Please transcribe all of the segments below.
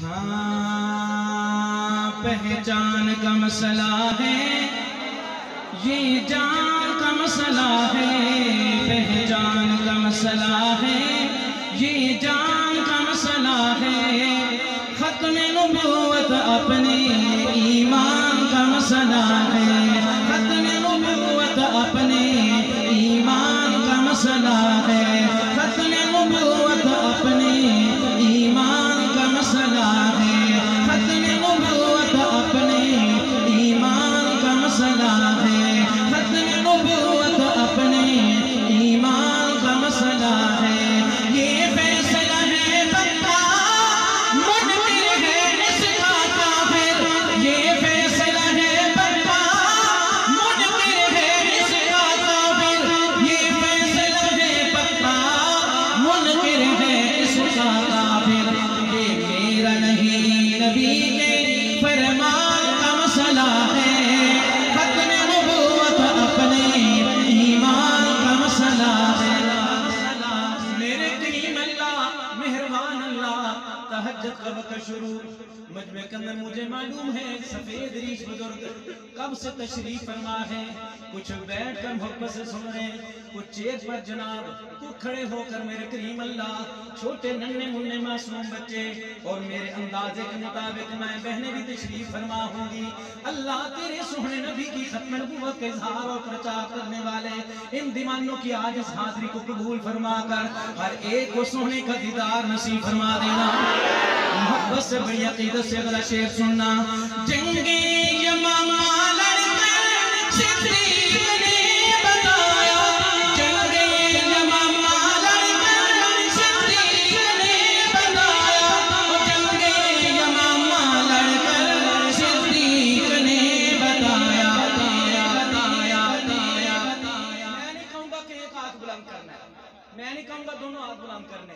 ہاں پہچان کا مسئلہ ہے، یہ جان کا مسئلہ ہے، پہچان کا مسئلہ ہے، یہ جان کا مسئلہ ہے، ختم نبوت اپنے ایمان کا مسئلہ ہے، ختم نبوت اپنے ایمان کا مسئلہ ہے، ختم نبوت اپنے ایمان کا مسئلہ ہے، ختم نبوت اپنے ایمان کا مسئلہ ہے، ختم نبوت اپنے ایمان کا مسئلہ ہے، یہ فیصلہ ہے پکا منکر ہے اس کا کافر، یہ فیصلہ ہے پکا منکر ہے اس کا کافر، یہ فیصلہ ہے پکا منکر ہے اس کا کافر، یہ میرا نہیں نبی کے فرمان کا مسئلہ ہے، ختم نبوت اپنے ایمان کا مسئلہ ہے۔ میرے کریم اللہ مہربان اللہ، تہجد کا وقت شروع، مجمع کے اندر مجھے معلوم ہے سفید ریش بزرگ کب سے تشریف فرما ہے، کچھ بیٹھ کر محبت سے سن رہے ہیں، کچھ چیز پر جناب، کچھ کھڑے ہو کر میرے کریم اللہ، چھوٹے ننھے منھے معصوم بچے، اور میرے اندازے کے مطابق میں بہنیں بھی تشریف فرما ہوں گی۔ اللہ تیرے سونے نبی کی ختم نبوت کے اظہار اور پرچار کرنے والے ان دیوانوں کی آج اس حاضری کو قبول فرما کر ہر ایک کو سونے کا دیدار نصیب فرما دینا۔ محبت سے بڑی عقیدت سے اگلا شعر سننا۔ جنگ یمامہ لڑ کر صدیق نے بتایا، جنگ یمامہ لڑ کر صدیق نے بتایا، جنگ یمامہ لڑ کر صدیق نے بتایا۔ میں نہیں کہوں گا کہ ایک ہاتھ بلند کرنا ہے، میں نہیں کہوں گا دونوں ہاتھ بلند کرنے،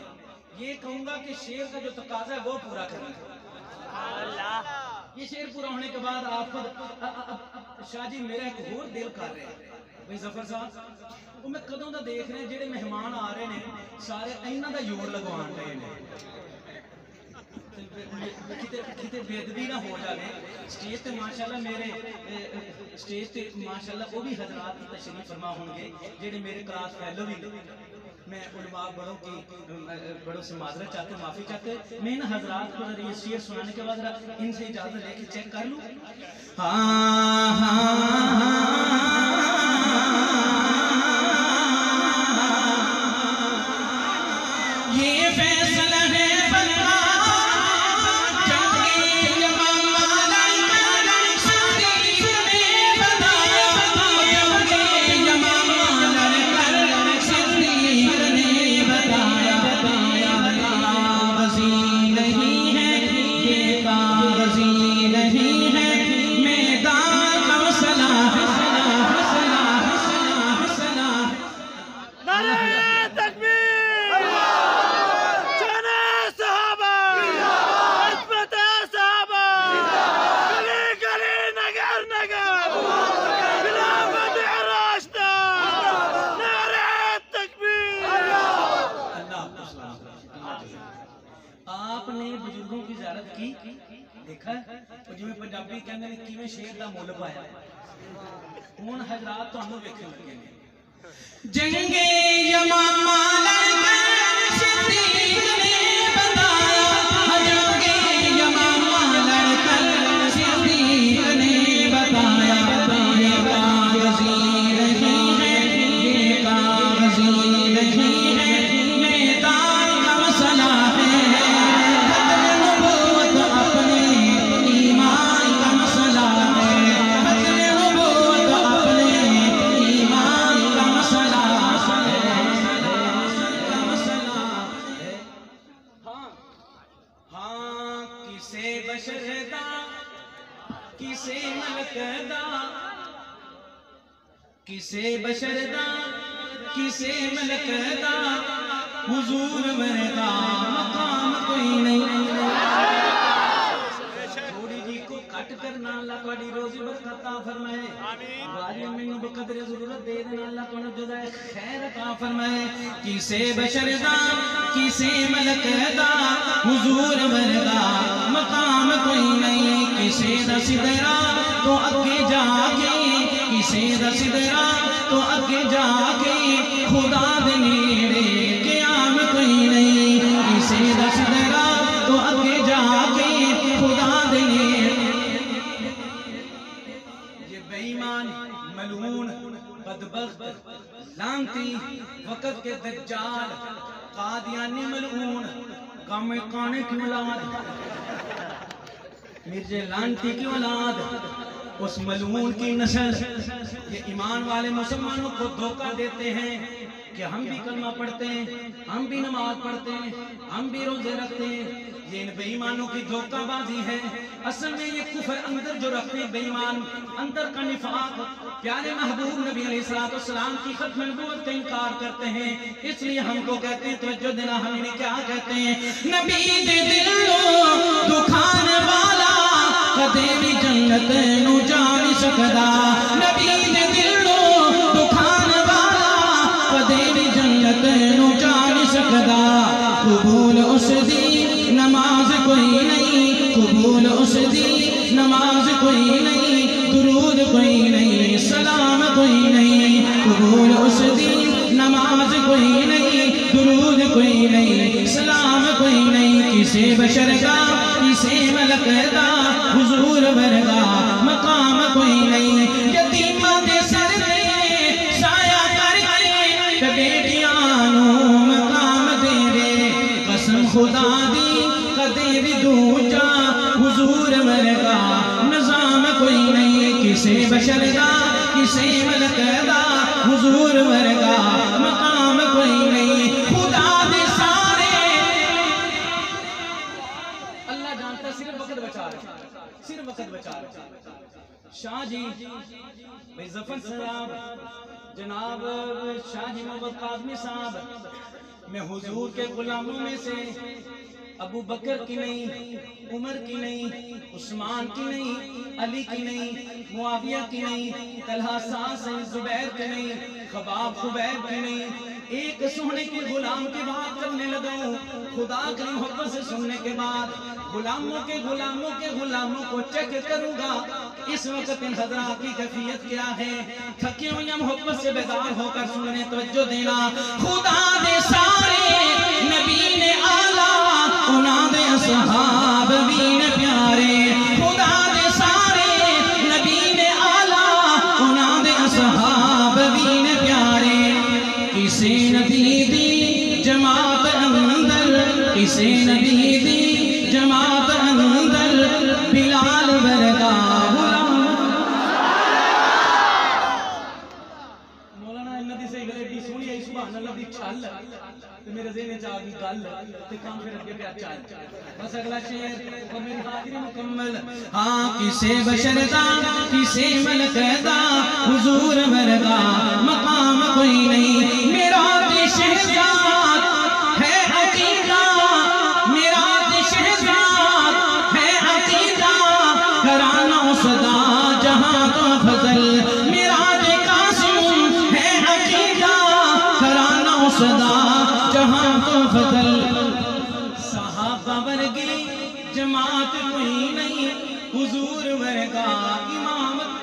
یہ کہوں گا کہ شعر کا جو تقاضا ہے وہ پورا کرنا ہے۔ یہ شعر پورا ہونے کے بعد آپ خود شاہ جی میرا ایک اور دل کر رہے ہیں بھائی ظفر صاحب، وہ میں کدوں دا دیکھ رہے ہیں جڑے مہمان آ رہے ہیں سارے ایناں دا یور لگوان رہے ہیں، کتے بےدبی نہ ہو جائے۔ سٹیج تے ماشاءاللہ میرے سٹیج تے ماشاءاللہ وہ بھی حضرات تشریف فرما ہوں گے جڑے میرے کلاس فیلو بھی، میں علماء بڑوں سے معذرت چاہتے معافی چاہتے، میں ان حضرات کو یہ شعر سنانے کے بعد ان سے اجازت لے کے چیک کر لوں۔ یہ فیصلہ ہے بندہ جنگ یمامہ لڑ کر صدیق نے بتایا، جنگ یمامہ لڑ کر صدیق نے بتایا۔ کاغذی نہیں ہے یہ کاغذی نہیں ہے، میدان کا مسئلہ ہے، نعرہ تکبیر، جانے صحابہ، عظمت صحابہ، گلی گلی نگر نگر، خلافت راشدہ، نعرہ تکبیر۔ آپ نے بزرگوں کی زیارت کی، دیکھا ہے جو میں پنجابی کہنے میں کیویں شیر دا مول پایا، ہن حضرات تانوں ویکھن لگے نے۔ جنگ یمامہ لڑ کر صدیق نے بتایا، جنگ یمامہ لڑ کر صدیق نے بتایا، یہ کاغذی نہیں ہے یہ کاغذی نہیں ہے، میدان کا مسئلہ ہے، ختم نبوت اپنے ایمان کا مسئلہ ہے، ختم نبوت اپنے ایمان کا مسئلہ ہے۔ ہاں کسے بشر دا کسے ملک دا، کسے بشر دا کسے ملک دا، حضور ورگا مقام کوئی نہیں۔ تھوڑی جی کو کٹ کرنا اللہ تھوڑی روزی برکت عطا فرمائے، باری میں بقدر ضرورت دے دینا اللہ تھوڑا جزائے خیر عطا فرمائے۔ کسے بشر دا کسے ملک دا، حضور ورگا کوئی نہیں کسے دا صدرہ تو اگے جا کے کسے دا صدرہ تو اگے جا کے خدا دے نیڑے قیام کوئی نہیں کسے دا صدرہ تو اگے جا کے خدا دے نیڑے یہ بے ایمان ملعون بدبخت لعنتی وقت کے دجال قادیانی ملعون کام کانے کی اولاد مرزا لعنتی کی اولاد اس ملعون کی نسل یہ ایمان والے مسلمانوں کو دھوکہ دیتے ہیں کہ ہم بھی کلمہ پڑھتے ہیں ہم بھی نماز پڑھتے ہیں ہم بھی روزے رکھتے ہیں یہ ان بے ایمانوں کی دھوکہ بازی ہے اصل میں یہ کفر اندر جو رکھتے ہیں بے ایمان اندر کا نفاق پیارے محبوب نبی علیہ السلام کی ختم نبوت کا انکار کرتے ہیں اس لیے ہم کو کہتے ہیں توجہ دینا ہم انہیں کیا کہتے ہیں نبی دے دلوں دکھان والا کدے بھی جنت نو جان سکدا نبی دے دلوں دکھان والا کدے بھی جنت نو جان سکدا قبول اس دی نماز کوئی نہیں قبول اس دی نماز کوئی نہیں درود کوئی نہیں سلام کوئی نہیں قبول اس دی نماز کوئی نہیں درود کوئی نہیں سلام کوئی نہیں کسی بشر کا کسی ملک دا حضور ورگا مقام کوئی نہیں یتیمہ دے سر دے سایہ کر کے بیٹیاں نو مقام دے دے قسم خدا دی کدے بھی دوجا حضور ورگا نظام کوئی نہیں کسی بشر دا کسی ملک دا حضور ورگا مقام کوئی نہیں خدا دے سارے اللہ جانتا صرف وقت بچا رہا صرف وقت بچا رہا شاہ جی بھائی ظفر صاحب جناب شاہ جی محمد قاسمی صاحب میں حضور کے غلاموں میں سے ابو بکر کی نہیں عمر کی نہیں عثمان کی نہیں علی کی نہیں معاویہ کی نہیں طلحہ سعد زبیر کی نہیں خباب خبیب کی نہیں ایک سونے کے غلام کی بات کرنے لگا ہوں خدا کی محبت سے سننے کے بعد غلاموں کو چیک کروں گا اس وقت ان حضرات کی کیفیت کیا ہے تھکے ہوئے محبت سے بیدار ہو کر سننے توجہ دینا خدا دے سارے نبی نے آلہ انہاں دے اصحاب بھی نے پیارے خدا دے سارے نبی نے آلہ انہاں دے اصحاب بھی نے پیارے کسی نبی دی جماعت اندر کسی نبی دی جماعت اندر بلال ورگا مولانا اللہ دی سے ایڈی سونی آئی سبحان اللہ دی چھل میرے ذہن چاہ گئی گل تے کام پھر اگے پہ چل بس اگلا شعر اور میری حاضری مکمل ہاں کسے بشر دا کسے ملک دا حضور ورگا مقام کوئی نہیں میرا تے شہزاد ہے عقیدہ میرا تے شہزاد ہے عقیدہ گھرانہ صدا جہاں تو فضل میرا تے قاسم ہے عقیدہ گھرانہ صدا جہاں تو فضل صحابہ ورگی جماعت کوئی نہیں حضور ورگا امامت